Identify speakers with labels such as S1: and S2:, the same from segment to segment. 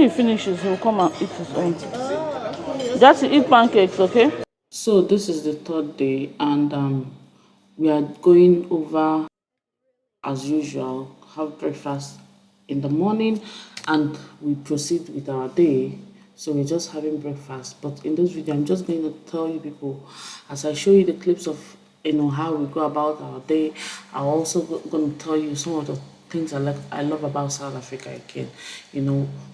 S1: he finishes, he'll come and eat his own. Just eat pancakes, okay? So this is the third day, and we are going over as usual. Have breakfast in the morning, and we proceed with our day. So we're just having breakfast. But in this video, I'm just going to tell you people, as I show you the clips of how we go about our day, I'm also going to tell you some of the things I love about South Africa again.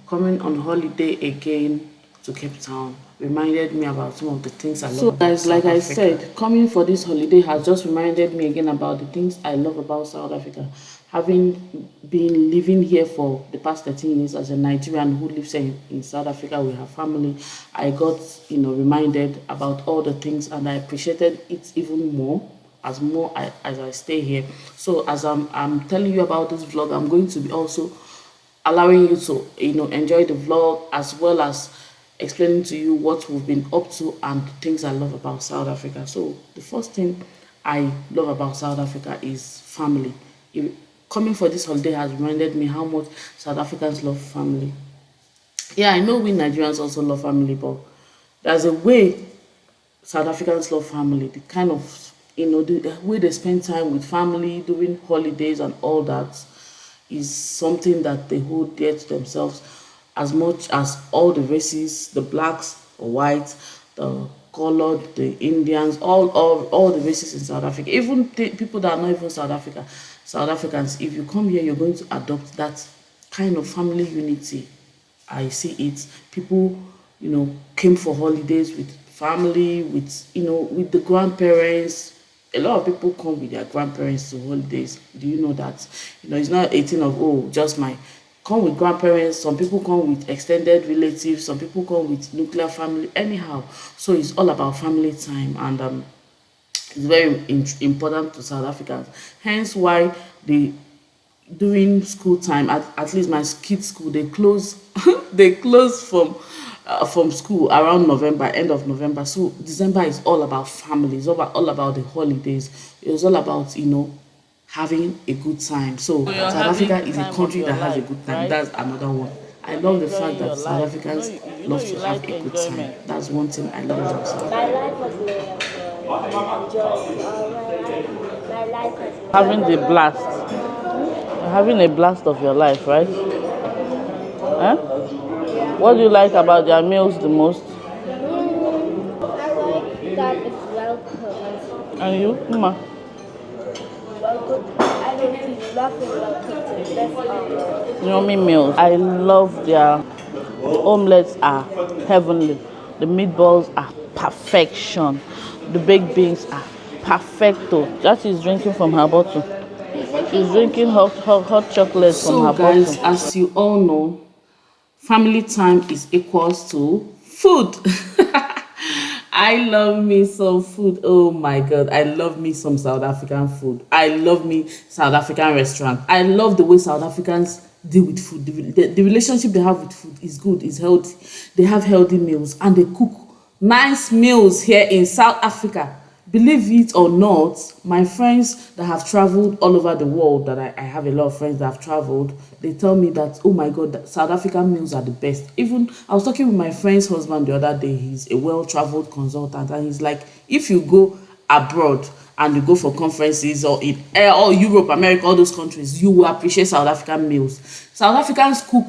S1: Coming on holiday again to Cape Town reminded me about some of the things I love. So guys, like I said, coming for this holiday has just reminded me again about the things I love about South Africa. Having been living here for the past 13 years as a Nigerian who lives in South Africa, we have family. I got reminded about all the things, and I appreciated it even more as I stay here. So as I'm telling you about this vlog, I'm going to be also allowing you to enjoy the vlog, as well as explaining to you what we've been up to and things I love about South Africa. So the first thing I love about South Africa is family. Coming for this holiday has reminded me how much South Africans love family. Yeah, I know we Nigerians also love family, but there's a way South Africans love family. The kind of the way they spend time with family during holidays and all that is something that they hold dear to themselves, as much as all the races, the blacks, the whites, the colored, the Indians, all the races in South Africa, even people that are not even South Africans. If you come here, you're going to adopt that kind of family unity. I see it. People, came for holidays with family, with the grandparents. A lot of people come with their grandparents to holidays. Do you know that? It's not a thing of, oh, just my come with grandparents. Some people come with extended relatives. Some people come with nuclear family. Anyhow, so it's all about family time, and it's very important to South Africans. Hence why during school time, at least my kids' school, they close they close from school around November, end of November. So December is all about family. It's all about the holidays. It's all about having a good time. So South Africa is a country that has a good time. Right? That's another one. I love the fact that South Africans love to have a good time. That's one thing I love about South Africa. Having the blast. Having a blast of your life, right? Huh? What do you like about their meals the most?
S2: I like that it's well cooked.
S1: And you, Mama?
S2: Well cooked. I don't eat nothing well cooked. That's
S1: Yummy meals. I love their omelets are heavenly. The meatballs are perfection. The baked beans are perfecto. That is drinking from her bottle. She's drinking hot chocolate from her bottle. So guys, as you all know, family time is equals to food. I love me some food. Oh my God, I love me some South African food. I love me South African restaurant. I love the way South Africans deal with food. The relationship they have with food is good, is healthy. They have healthy meals, and they cook nice meals here in South Africa. Believe it or not, my friends that have traveled all over the world, that I have a lot of friends that have traveled, they tell me that, oh my God, South African meals are the best. Even I was talking with my friend's husband the other day. He's a well-traveled consultant, and he's like, if you go abroad and you go for conferences or in Europe, America, all those countries, you will appreciate South African meals. South Africans cook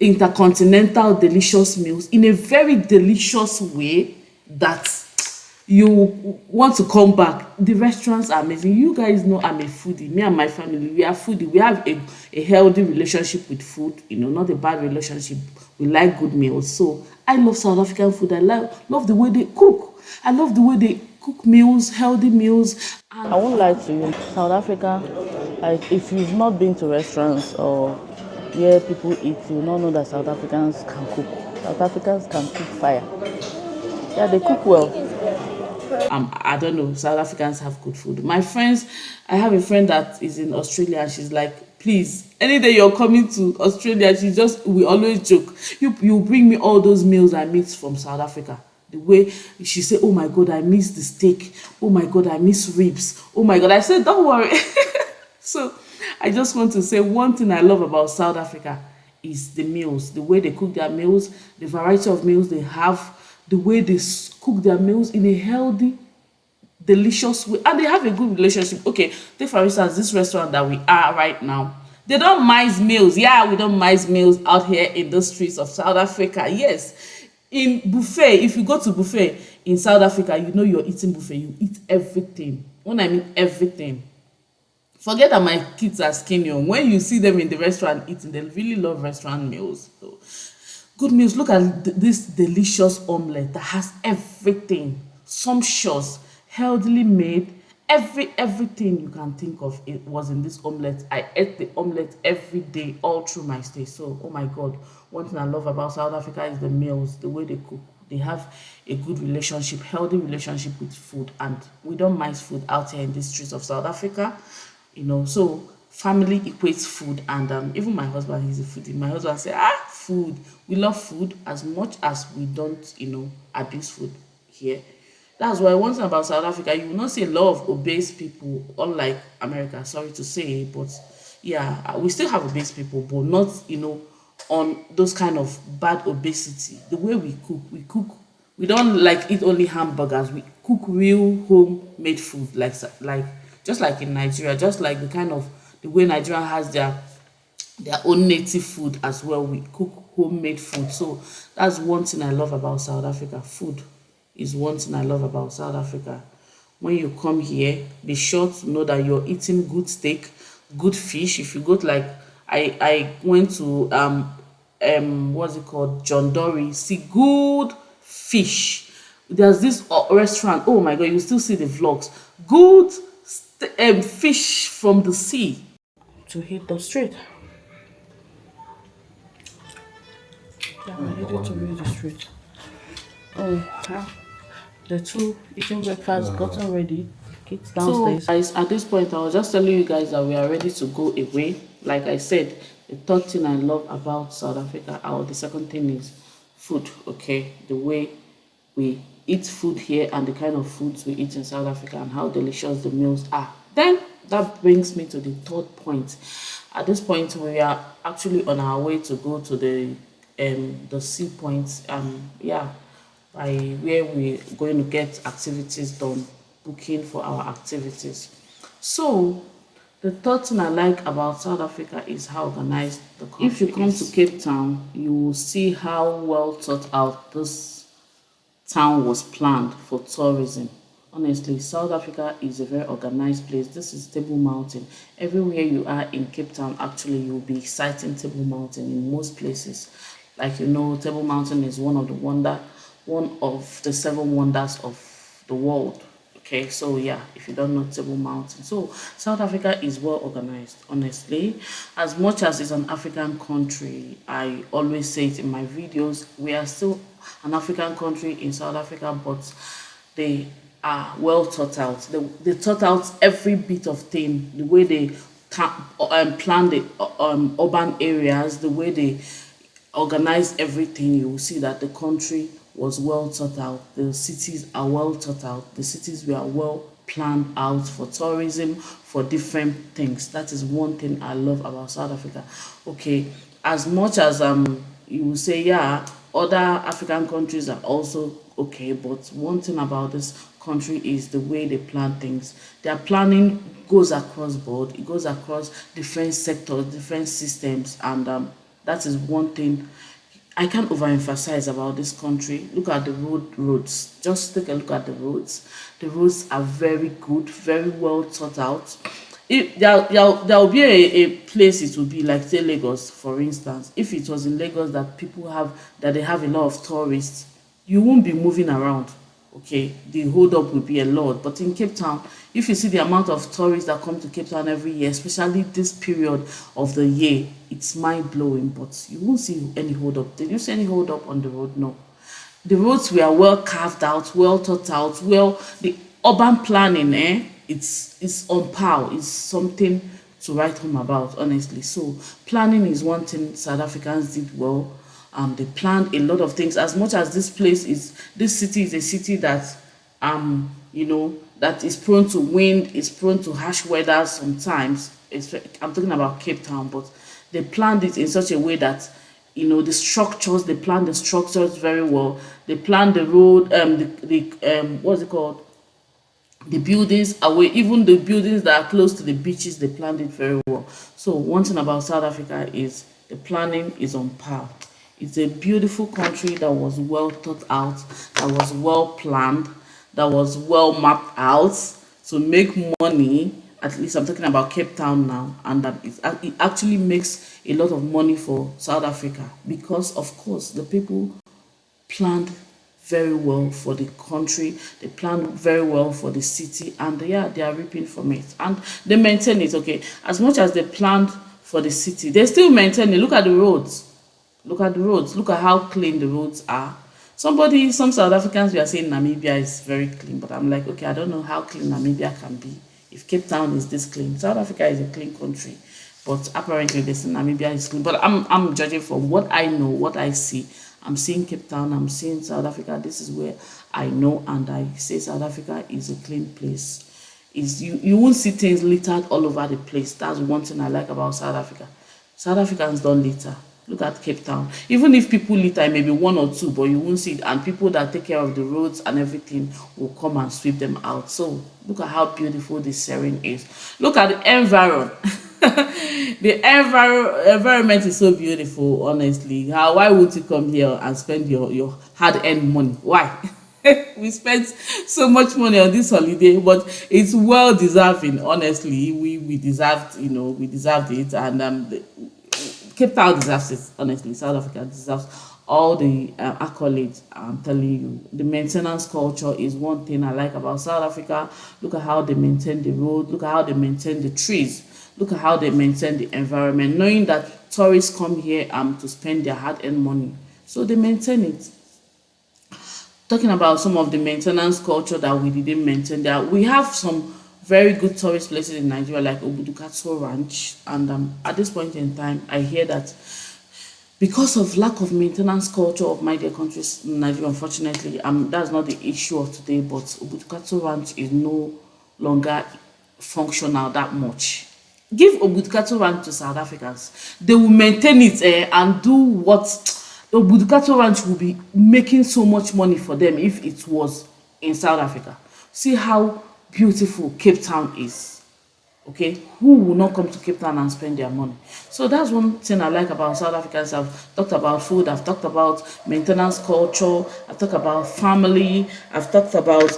S1: intercontinental delicious meals in a very delicious way that you want to come back. The restaurants are amazing. You guys know I'm a foodie. Me and my family, we are foodie. We have a healthy relationship with food, not a bad relationship. We like good meals. So I love South African food. I love the way they cook. I love the way they cook meals, healthy meals. And I won't lie to you, South Africa, like if you've not been to restaurants or where people eat, you will not know that South Africans can cook. South Africans can cook fire. Yeah, they cook well. I don't know, South Africans have good food. My friends, I have a friend that is in Australia, and she's like, please, any day you're coming to Australia, we always joke, you bring me all those meals I miss from South Africa. The way she said, oh my God, I miss the steak. Oh my God, I miss ribs. Oh my God. I said, don't worry. So I just want to say one thing I love about South Africa is the meals, the way they cook their meals, the variety of meals they have, the way they cook their meals in a healthy, delicious way, and they have a good relationship. Okay, take for instance this restaurant that we are right now. They don't mice meals. Yeah, we don't mice meals out here in the streets of South Africa. Yes, in buffet, if you go to buffet in South Africa, you know you're eating buffet. You eat everything. When I mean everything, forget that my kids are skinny. When you see them in the restaurant eating, they really love restaurant meals. So good meals. Look at this delicious omelette that has everything, sumptuous, healthily made. Everything you can think of it was in this omelette. I ate the omelette every day all through my stay. So oh my god, one thing I love about South Africa is the meals, the way they cook. They have a good relationship, healthy relationship with food, and we don't mind food out here in the streets of South Africa. So family equates food, and even my husband, he's a foodie. My husband say, food, we love food as much as we don't abuse food here. That's why one thing about South Africa, you will not see a lot of obese people, unlike America, sorry to say, but yeah, we still have obese people, but not on those kind of bad obesity. The way we cook, we don't like eat only hamburgers. We cook real homemade food, like just like in Nigeria, just like the way Nigeria has their own native food as well. We cook homemade food. So that's one thing I love about South Africa. Food is one thing I love about South Africa. When you come here, be sure to know that you're eating good steak, good fish. If you go to, like, I went to what's it called, John Dory, see good fish. There's this restaurant, oh my god, you still see the vlogs, good fish from the sea to hit the street. Yeah, I needed to read the street. Oh, yeah. The two eating breakfast gotten ready. Kids downstairs. So, guys, at this point, I was just telling you guys that we are ready to go away. Like I said, the third thing I love about South Africa, or the second thing, is food. Okay, the way we eat food here and the kind of foods we eat in South Africa and how delicious the meals are. Then that brings me to the third point. At this point, we are actually on our way to go to the sea points. Yeah, by where we're going to get activities done, booking for our activities. So the third thing I like about South Africa is how organized the country is. If you come to Cape Town, you will see how well thought out this town was planned for tourism. Honestly, South Africa is a very organized place. This is Table Mountain. Everywhere you are in Cape Town, actually, you'll be sighting Table Mountain in most places. Like, Table Mountain is one of the seven wonders of the world. Okay, so yeah, if you don't know Table Mountain. So South Africa is well organized, honestly. As much as it's an African country, I always say it in my videos, we are still an African country in South Africa, but they are well thought out. They thought out every bit of thing, the way they plan the urban areas, the way they organize everything. You will see that the country was well thought out. The cities are well thought out. The cities were well planned out for tourism, for different things. That is one thing I love about South Africa. Okay, as much as you will say, yeah, other African countries are also okay, but one thing about this country is the way they plan things. Their planning goes across board. It goes across different sectors, different systems, and that is one thing I can't overemphasize about this country. Look at the roads. Just take a look at the roads. The roads are very good, very well thought out. If there will be a place, it will be like, say, Lagos, for instance. If it was in Lagos that they have a lot of tourists, you won't be moving around. Okay, the hold up will be a lot. But in Cape Town, if you see the amount of tourists that come to Cape Town every year, especially this period of the year, it's mind blowing. But you won't see any hold up. Did you see any hold up on the road? No. The roads were well carved out, well thought out, the urban planning, it's on par. It's something to write home about, honestly. So planning is one thing South Africans did well. They planned a lot of things. As much as this city is a city that that is prone to wind, is prone to harsh weather sometimes. I'm talking about Cape Town, but They planned it in such a way that the structures, they planned the structures very well. They planned the road, what's it called, the buildings away, even the buildings that are close to the beaches, they planned it very well. So one thing about South Africa is the planning is on par. It's a beautiful country that was well thought out, that was well planned, that was well mapped out to make money. At least I'm talking about Cape Town now, and that it actually makes a lot of money for South Africa because, of course, the people planned very well for the country, they planned very well for the city, and yeah, they are reaping from it. And they maintain it, okay. As much as they planned for the city, they still maintain it. Look at the roads. Look at the roads. Look at how clean the roads are. Some South Africans were saying Namibia is very clean, but I'm like, okay, I don't know how clean Namibia can be. If Cape Town is this clean, South Africa is a clean country, but apparently they say Namibia is clean. But I'm judging from what I know, what I see. I'm seeing Cape Town, I'm seeing South Africa. This is where I know, and I say South Africa is a clean place. Is you won't see things littered all over the place. That's one thing I like about South Africa. South Africans don't litter. Look at Cape Town. Even if people litter, maybe one or two, but you won't see it. And people that take care of the roads and everything will come and sweep them out. So look at how beautiful this serene is. Look at the environment. The environment is so beautiful, honestly. Why would you come here and spend your hard-earned money? Why? We spent so much money on this holiday, but it's well deserving. Honestly, we deserved, we deserved it, and Cape Town deserves it. Honestly, South Africa deserves all the accolades. I'm telling you, the maintenance culture is one thing I like about South Africa. Look at how they maintain the road. Look at how they maintain the trees. Look at how they maintain the environment, knowing that tourists come here to spend their hard-earned money. So they maintain it. Talking about some of the maintenance culture that we didn't maintain, there we have some very good tourist places in Nigeria like Obidiegwu Ranch, and at this point in time, I hear that because of lack of maintenance culture of my dear countries, Nigeria, unfortunately, that's not the issue of today, but Obidiegwu Ranch is no longer functional that much. Give Obidiegwu Ranch to South Africans. They will maintain it and do what Obidiegwu Ranch will be making so much money for them if it was in South Africa. See how beautiful Cape Town is. Okay, who will not come to Cape Town and spend their money? So that's one thing I like about South Africans. I've talked about food, I've talked about maintenance culture, I've talked about family, I've talked about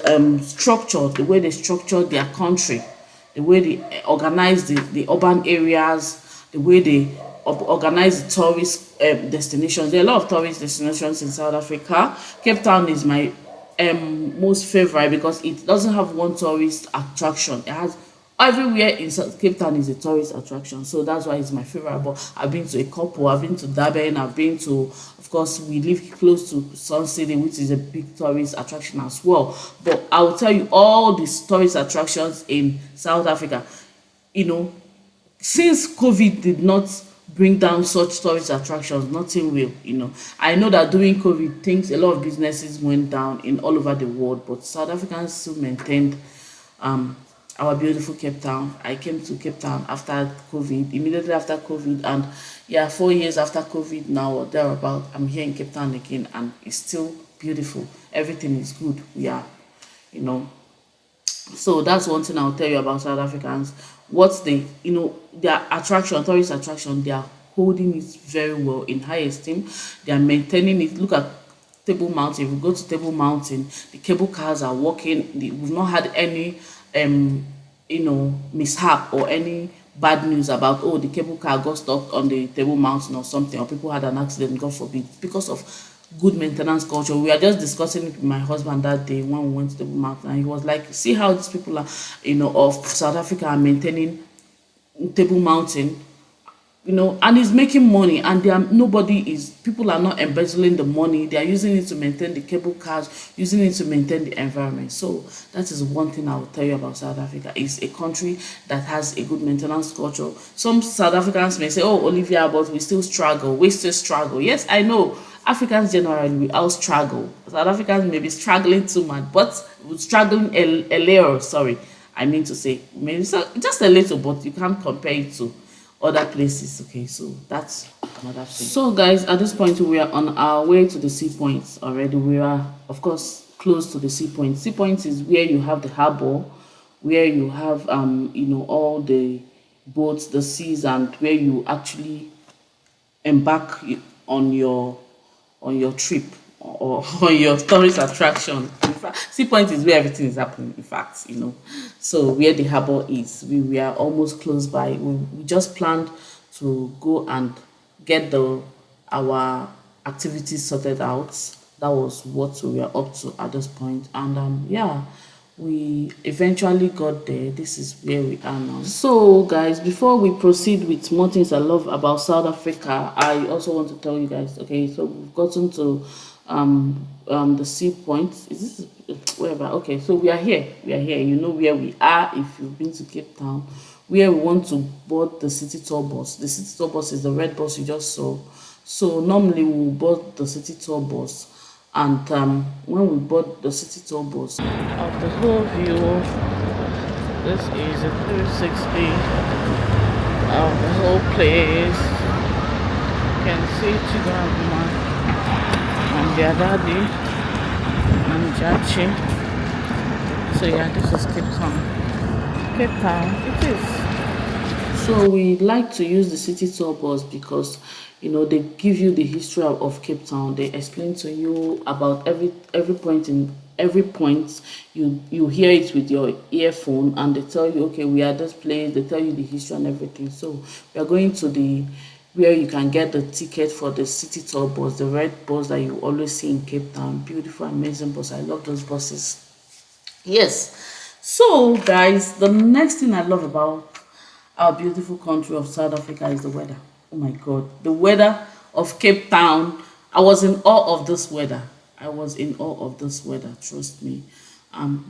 S1: structure, the way they structure their country, the way they organize the urban areas, the way they organize the tourist destinations. There are a lot of tourist destinations in South Africa. Cape Town is my most favorite because it doesn't have one tourist attraction. It has everywhere in Cape Town is a tourist attraction, so that's why it's my favorite. But I've been to a couple. I've been to Durban. I've been to, of course, we live close to Sun City, which is a big tourist attraction as well. But I will tell you all these tourist attractions in South Africa. Since COVID did not bring down such tourist attractions, nothing will. I know that during COVID, things, a lot of businesses went down in all over the world, but South Africans still maintained our beautiful Cape Town. I came to Cape Town after COVID, immediately after COVID, and yeah, 4 years after COVID now or thereabout, I'm here in Cape Town again, and it's still beautiful. Everything is good. We are, you know. So that's one thing I'll tell you about South Africans. What's their attraction, tourist attraction, they are holding it very well in high esteem. They are maintaining it. Look at Table Mountain. If we go to Table Mountain, the cable cars are working. We've not had any mishap or any bad news about, oh, the cable car got stuck on the Table Mountain or something, or people had an accident, God forbid, because of good maintenance culture. We are just discussing it with my husband that day when we went to Table Mountain, and he was like, see how these people are, of South Africa are maintaining Table Mountain, and it's making money, and people are not embezzling the money. They are using it to maintain the cable cars, using it to maintain the environment. So that is one thing I will tell you about South Africa. It's a country that has a good maintenance culture. Some South Africans may say, oh, Olivia, but we still struggle. We still struggle. Yes, I know. Africans generally, we all struggle. South Africans may be struggling too much, but we're struggling a little, sorry. I mean to say, maybe so, just a little, but you can't compare it to other places. Okay, so that's another thing. So guys, at this point we are on our way to the sea points already. We are of course close to the sea point. Sea point is where you have the harbor, where you have all the boats, the seas, and where you actually embark on your trip or on your tourist attraction. In fact, sea point is where everything is happening. In fact, so where the harbor is, we are almost close by. We just planned to go and get our activities sorted out. That was what we were up to at this point, and yeah, we eventually got there. This is where we are now. So guys, before we proceed with more things I love about South Africa, I also want to tell you guys, okay, so we've gotten to the sea point. Is this wherever? Okay, so we are here. You know where we are if you've been to Cape Town, where we want to board the city tour bus. The city tour bus is the red bus you just saw. So normally we will board the city tour bus, and when we board the city tour bus, of the whole view, this is a 360 of the whole place. You can see Chigama and their daddy and Jachi. So yeah, this is Cape Town. Cape Town, it is. So we like to use the city tour bus because they give you the history of Cape Town. They explain to you about every point in every point. You hear it with your earphone, and they tell you, okay, we are this place. They tell you the history and everything. So we are going to the where you can get the ticket for the city tour bus, the red bus that you always see in Cape Town. Beautiful, amazing bus. I love those buses. Yes. So guys, the next thing I love about our beautiful country of South Africa is the weather. Oh my God, the weather of Cape Town. I was in awe of this weather. Trust me.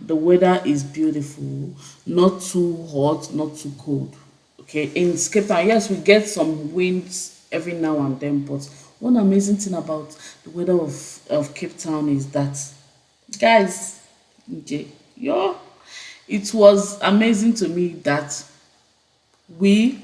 S1: The weather is beautiful, not too hot, not too cold. Okay, in Cape Town, yes, we get some winds every now and then, but one amazing thing about the weather of Cape Town is that, guys, it was amazing to me that we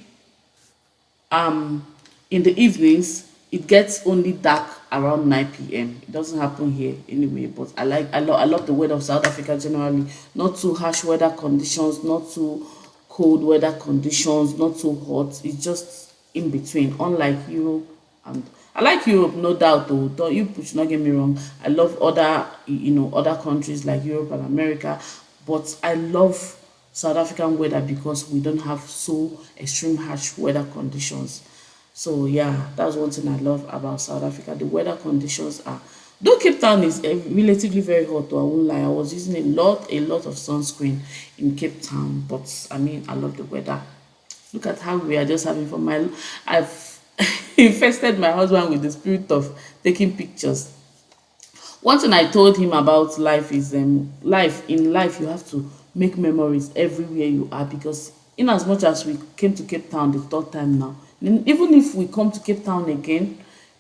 S1: in the evenings it gets only dark around 9 p.m. It doesn't happen here anyway, but I love the weather of South Africa generally. Not too harsh weather conditions, not too cold weather conditions, not too hot. It's just in between, unlike Europe. And I like Europe, no doubt, though. Don't you should not get me wrong. I love other countries like Europe and America, but I love South African weather because we don't have so extreme harsh weather conditions. So yeah, that's one thing I love about South Africa. The weather conditions are, though Cape Town is relatively very hot, though I won't lie. I was using a lot of sunscreen in Cape Town, but I mean, I love the weather. Look at how we are just having fun. I've infested my husband with the spirit of taking pictures. One thing I told him about life is life you have to make memories everywhere you are, because in as much as we came to Cape Town the third time now, even if we come to Cape Town again,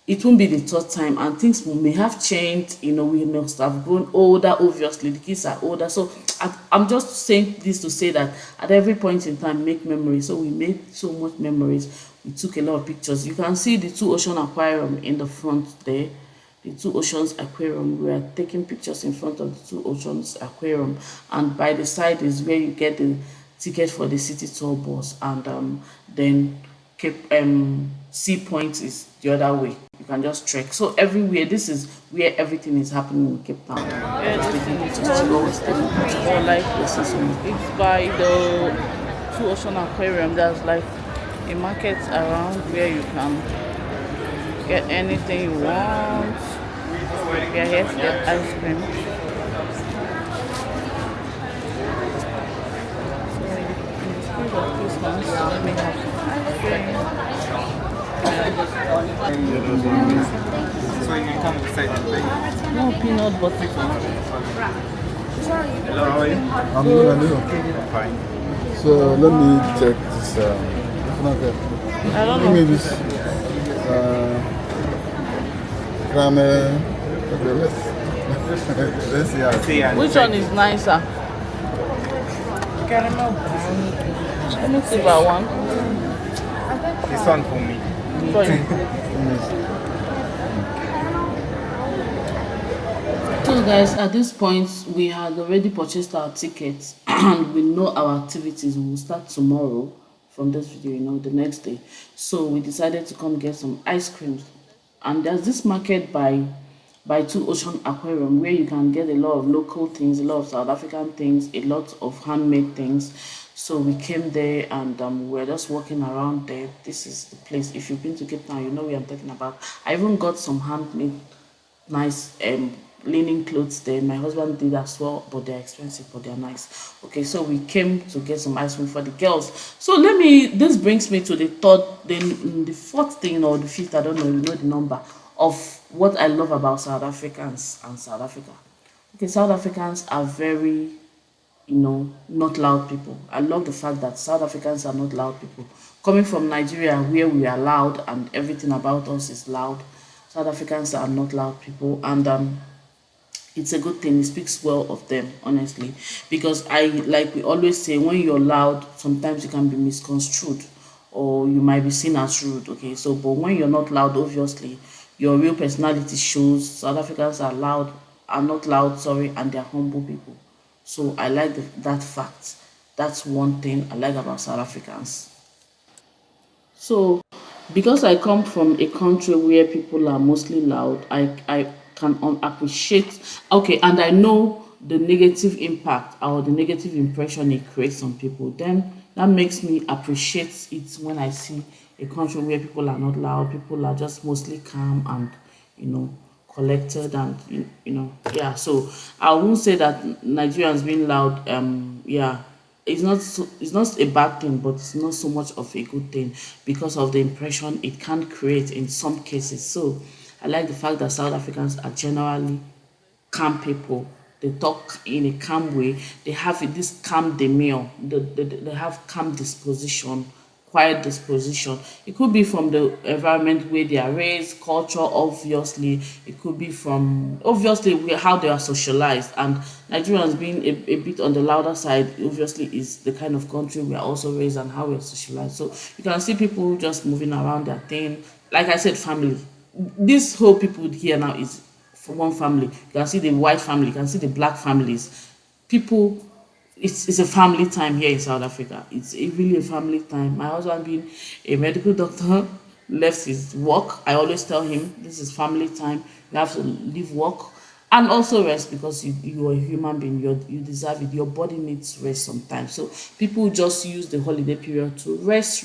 S1: it won't be the third time, and things may have changed. We must have grown older. Obviously the kids are older, so I'm just saying this to say that at every point in time, make memories. So we made so much memories. We took a lot of pictures. You can see the two ocean aquarium in the front there, the two oceans aquarium. We are taking pictures in front of the two oceans aquarium, and by the side is where you get the ticket for the city tour bus, and then Cape Sea Point is the other way. You can just trek. So everywhere, this is where everything is happening in Cape Town. Yeah, just taking pictures. You always taking pictures. Or like it's by the two ocean aquarium. There's like a market around where you can get anything you want. We are here to get ice cream. So in the spirit of Christmas, let me have some ice cream.
S3: So you can come beside me.
S1: No peanut butter.
S3: Hello, how are you?
S4: I'm good, and you?
S3: Fine.
S4: So let me check this.
S1: I don't
S4: Give me
S1: know.
S4: this caramel. Okay, let's see how.
S3: See ya.
S1: Which one is nicer?
S3: Caramel.
S1: Let me see that one.
S3: This one for me.
S1: Sorry. So guys, at this point we had already purchased our tickets and we know our activities will start tomorrow from this video, the next day. So we decided to come get some ice creams. And there's this market by Two Ocean Aquarium where you can get a lot of local things, a lot of South African things, a lot of handmade things. So we came there and we're just walking around there. This is the place. If you've been to Cape Town, you know what I'm talking about. I even got some handmade nice linen clothes there. My husband did as well, but they're expensive, but they're nice. Okay, so we came to get some ice cream for the girls. So this brings me to the fourth thing or the fifth, I don't know, the number of what I love about South Africans and South Africa. Okay, South Africans are very, not loud people. I love the fact that South Africans are not loud people. Coming from Nigeria, where we are loud and everything about us is loud, South Africans are not loud people, and it's a good thing. It speaks well of them, honestly, because like we always say, when you're loud, sometimes you can be misconstrued or you might be seen as rude. Okay, so but when you're not loud, obviously your real personality shows. South Africans are not loud, sorry, and they're humble people. So I like that fact. That's one thing I like about South Africans. So, because I come from a country where people are mostly loud, I can appreciate, okay, and I know the negative impact or the negative impression it creates on people. Then that makes me appreciate it when I see a country where people are not loud, people are just mostly calm and, collected and, yeah. So I won't say that Nigerians being loud, yeah, it's not a bad thing, but it's not so much of a good thing because of the impression it can create in some cases. So I like the fact that South Africans are generally calm people. They talk in a calm way. They have this calm demeanor. They have calm disposition, quiet disposition. It could be from the environment where they are raised, culture, obviously. It could be from, obviously, how they are socialized. And Nigerians being a bit on the louder side, obviously, is the kind of country we are also raised and how we are socialized. So you can see people just moving around their thing. Like I said, family. This whole people here now is for one family. You can see the white family, you can see the black families. People, it's a family time here in South Africa. It's really a family time. My husband being a medical doctor left his work. I always tell him this is family time. You have to leave work and also rest because you are a human being. You deserve it. Your body needs rest sometimes. So people just use the holiday period to rest,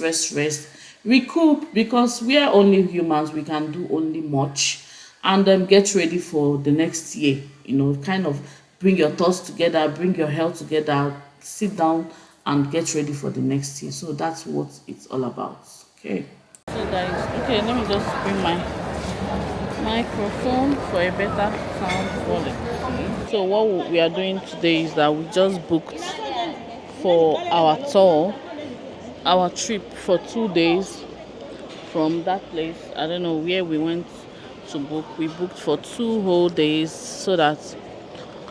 S1: recoup, because we are only humans. We can do only much, and get ready for the next year. Kind of bring your thoughts together, bring your health together, sit down and get ready for the next year. So that's what it's all about. Okay. So guys, okay, let me just bring my microphone for a better sound quality. So what we are doing today is that we just booked for our tour, our trip for 2 days from that place. I don't know where we went to book. We booked for 2 whole days so that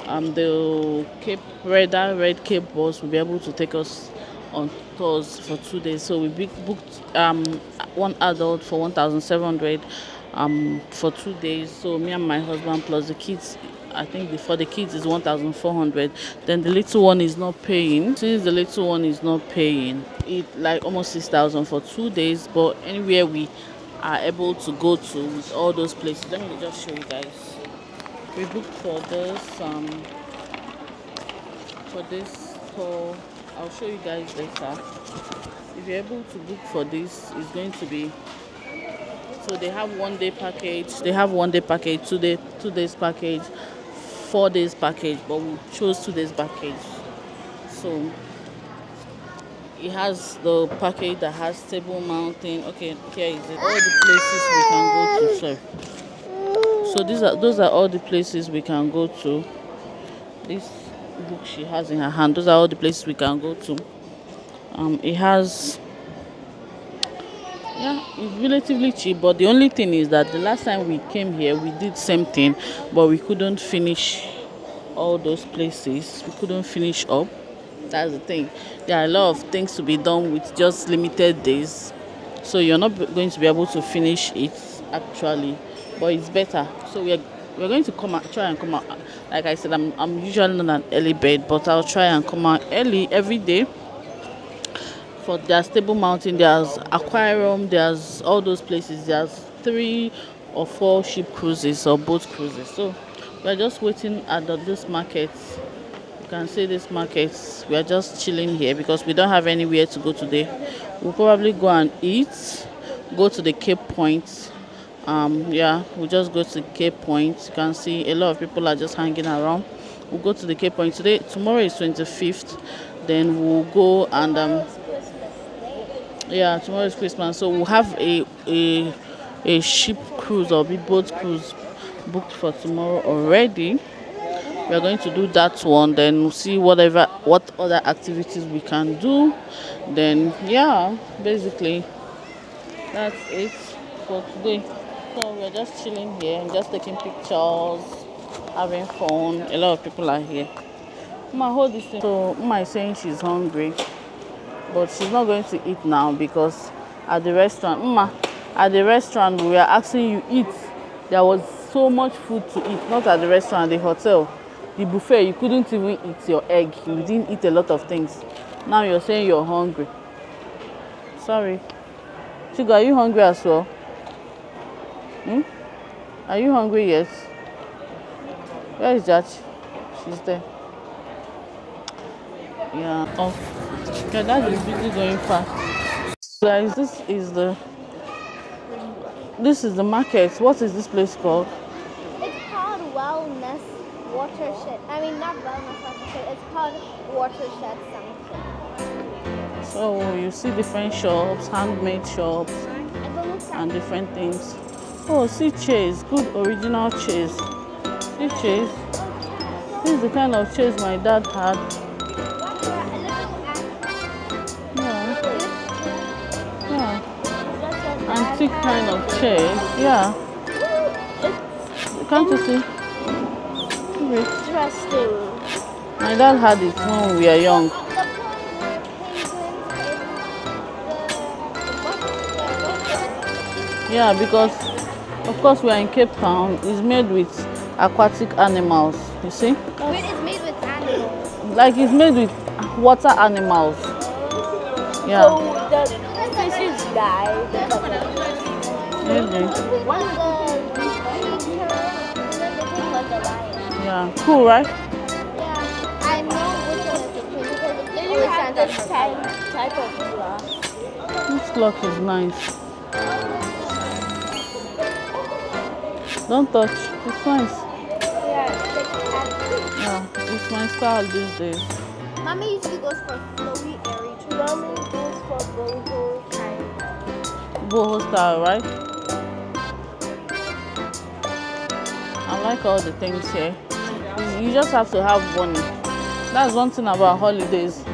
S1: the Red Cape bus will be able to take us on tours for 2 days. So we booked one adult for 1,700 for 2 days. So me and my husband plus the kids, I think for the kids is 1,400. Then the little one is not paying. Since the little one is not paying, it like almost 6,000 for 2 days. But anywhere we are able to go to with all those places, let me just show you guys. We booked for this tour. I'll show you guys later. If you're able to book for this, it's going to be, so they have 1 day package, 2 days package, 4 days package, but we chose 2 days package. So it has the package that has Table Mountain. Okay, here is it. All the places we can go to. Sorry. So those are all the places we can go to. This book she has in her hand, those are all the places we can go to. It has, yeah, it's relatively cheap, but the only thing is that the last time we came here we did same thing, but we couldn't finish all those places. We couldn't finish up. That's the thing. There are a lot of things to be done with just limited days. so you're not going to be able to finish it actually, but it's better. So we're going to come out, try and come out. Like I said, I'm usually not an early bird, but I'll try and come out early every day. For there's Table Mountain, there's Aquarium, there's all those places. There's 3 or 4 ship cruises or boat cruises. So we're just waiting at this market. You can see this market. We are just chilling here because we don't have anywhere to go today. We'll probably go and eat, go to the Cape Point. Yeah, we'll just go to Cape Point. You can see a lot of people are just hanging around. We'll go to the Cape Point today. Tomorrow is 25th. Then we'll go and yeah, tomorrow is Christmas, so we'll have a ship cruise or big boat cruise booked for tomorrow already. We are going to do that one, then we'll see what other activities we can do. Then yeah, basically that's it for today. So we're just chilling here and just taking pictures, having fun. A lot of people are here. Ma, hold this thing. So Ma is saying she's hungry, but she's not going to eat now because at the restaurant, at the restaurant we were asking you eat. There was so much food to eat, not at the restaurant, the hotel. The buffet, you couldn't even eat your egg. You didn't eat a lot of things. Now you're saying you're hungry. Sorry. Chigo, are you hungry as well? Are you hungry yet? Where is Jach? She's there. Yeah. Oh. Yeah, that is busy going fast. Guys, this is the market. What is this place called?
S2: It's called Wellness Watershed. I mean, not Wellness Watershed. It's called Watershed something.
S1: So you see different shops, handmade shops, and different things. Oh, see chairs, good original chairs. See chairs. This is the kind of chairs my dad had. Antique kind of chairs, yeah. Can't you see?
S2: Interesting.
S1: My dad had it when we were young. Yeah, because of course we are in Cape Town. It's made with aquatic animals, you see?
S2: Wait, it's made with animals.
S1: Like it's made with water animals. Yeah.
S2: So the fishes die.
S1: Maybe.
S2: One of the creatures, and then they take like a lion.
S1: Yeah. Cool, right?
S2: Yeah, I know which one is the cream because it always sounds like this type of cloth.
S1: This clock is nice. Don't touch. It's nice.
S2: Yeah, it's
S1: Yeah, it's my style these days.
S2: Mommy usually goes for flowy, airy trips. Mommy goes for boho kind.
S1: Boho style, right? I like all the things here. You just have to have money. That's one thing about holidays.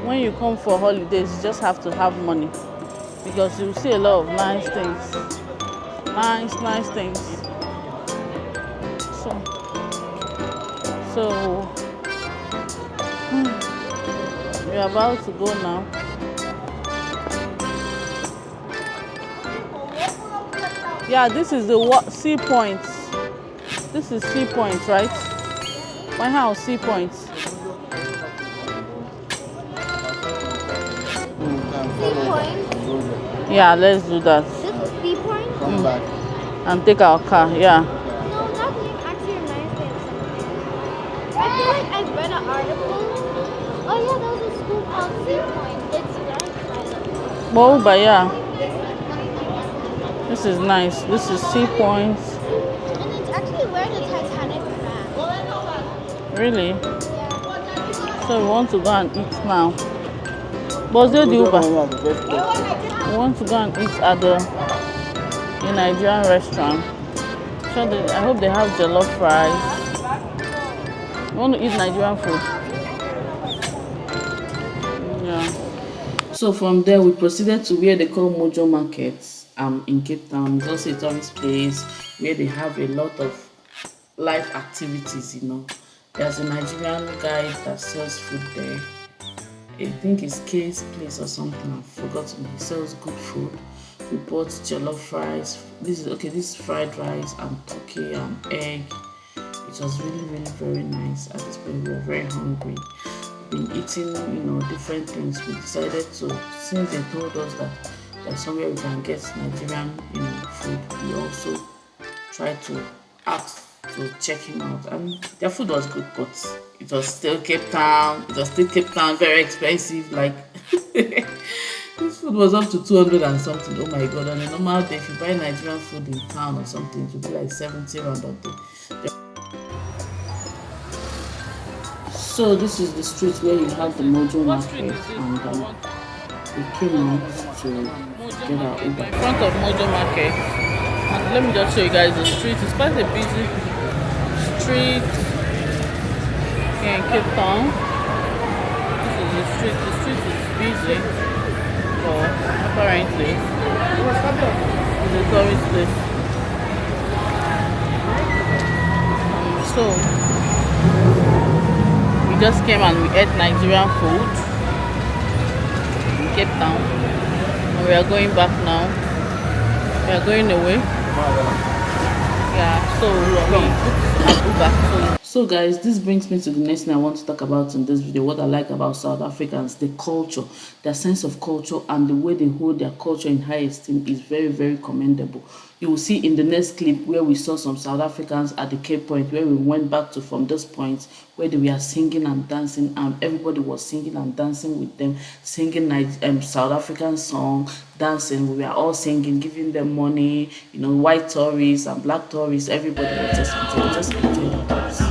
S1: When you come for holidays, you just have to have money because you see a lot of nice things. Nice things. So we're about to go now. Yeah, this is the Sea Point. This is Sea Point, right? My house, Sea Point. Yeah, let's do that.
S2: This is Sea Point?
S4: Come back.
S1: And take our car, yeah.
S2: No, that's actually a nice thing. I feel like I've read an article. Oh yeah, there was a school called Sea Point. It's nice.
S1: Oh, but yeah. This is nice. This is Sea Point.
S2: And it's actually where the Titanic ran.
S1: Really?
S2: Yeah.
S1: So we want to go and eat now. But the Uber. We want to go and eat at the Nigerian restaurant. So I hope they have jollof fries. We want to eat Nigerian food. Yeah. So from there we proceeded to where they call Mojo Market in Cape Town. It's also a tourist place where they have a lot of life activities, you know. There's a Nigerian guy that sells food there. I think it's K's place or something. I've forgotten. He sells good food. We bought jollof rice. This is fried rice and turkey and egg. It was really very nice. At this point, we were very hungry. We've been eating, different things. We decided to, since they told us that there's somewhere we can get Nigerian, food, we also tried to ask to check him out. And their food was good, but it was still Cape Town. It was still Cape Town, very expensive. Like this food was up to 200 and something. Oh my god! On a normal day, if you buy Nigerian food in town or something, it would be like 70 rand a day. So this is the street where you have the Mojo Market, and we came out to get our Uber. In front of Mojo Market, and let me just show you guys the street. It's quite a busy street here in Cape Town. This is the street. The street is busy, but apparently it's a tourist place. So we just came and we ate Nigerian food in Cape Town, and we are going back now. We are going away. Yeah, so we booked an Uber. So guys, this brings me to the next thing I want to talk about in this video. What I like about South Africans, the culture, their sense of culture, and the way they hold their culture in high esteem is very commendable. You will see in the next clip where we saw some South Africans at the Cape Point, where we went back to from this point where they were singing and dancing, and everybody was singing and dancing with them, singing South African song, dancing. We were all singing, giving them money. White tourists and black tourists, everybody was just enjoying the dance.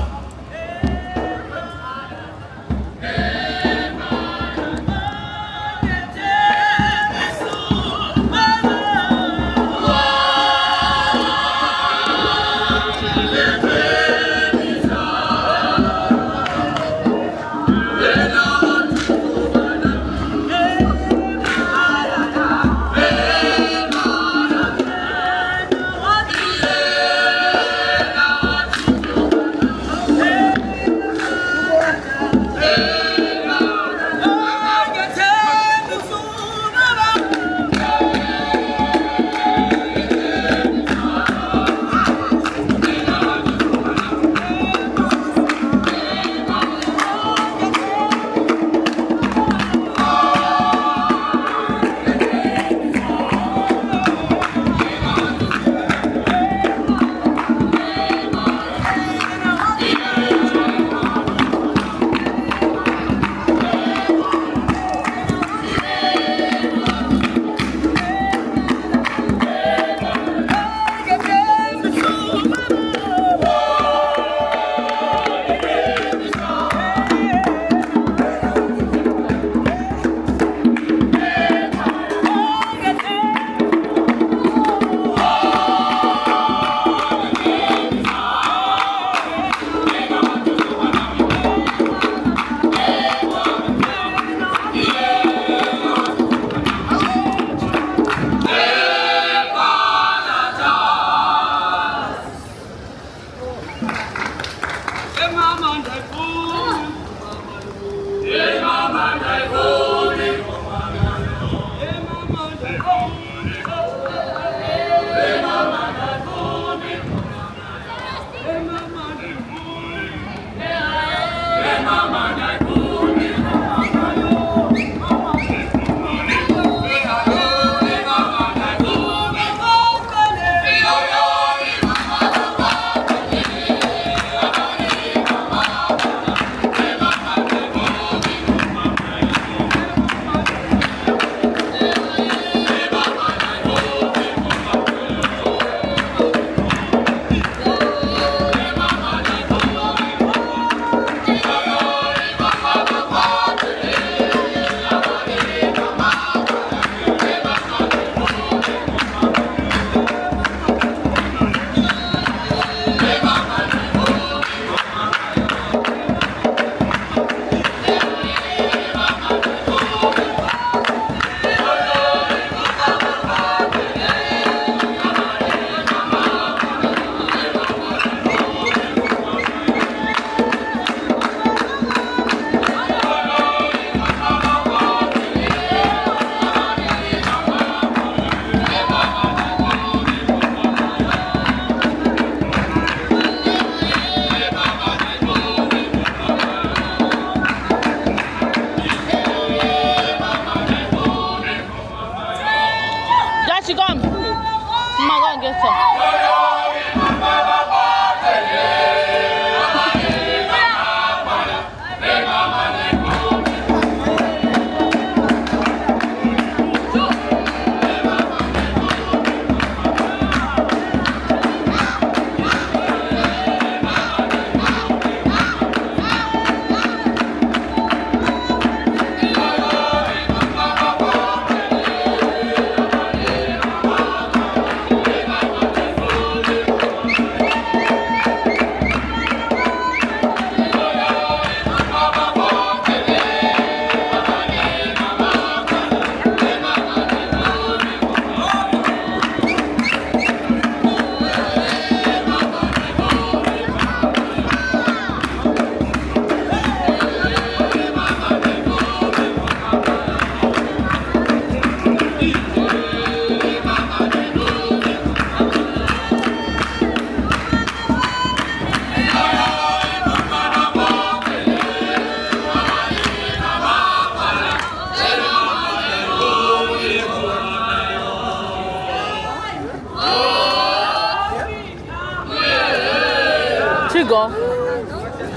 S1: Chigo,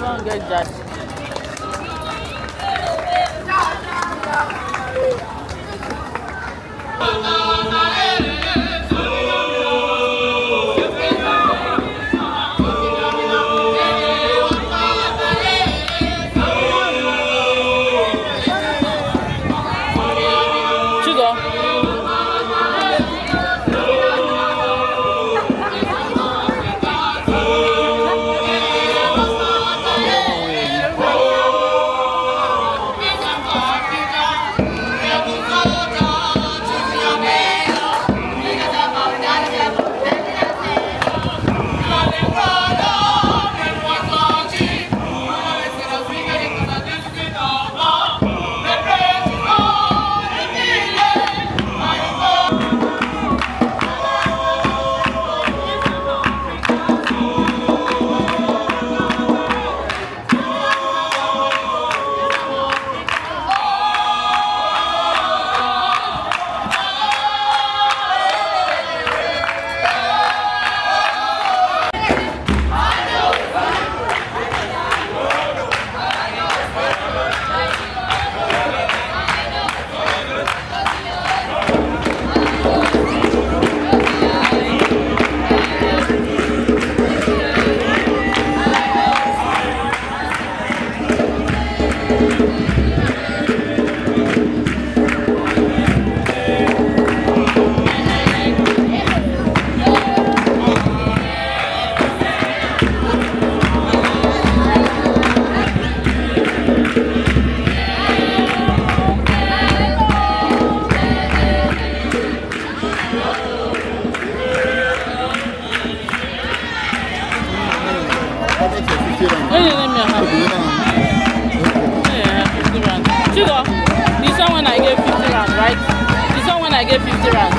S1: don't get that. Chigo. Chigo, you saw when I gave 50 rand, right? You saw when I gave 50 rand.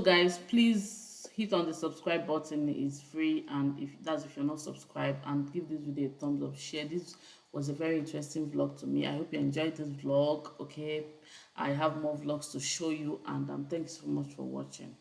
S1: Guys, please hit on the subscribe button. It's free, and if you're not subscribed, and give this video a thumbs up, share. This was a very interesting vlog to me. I hope you enjoyed this vlog. Okay, I have more vlogs to show you, and thanks so much for watching.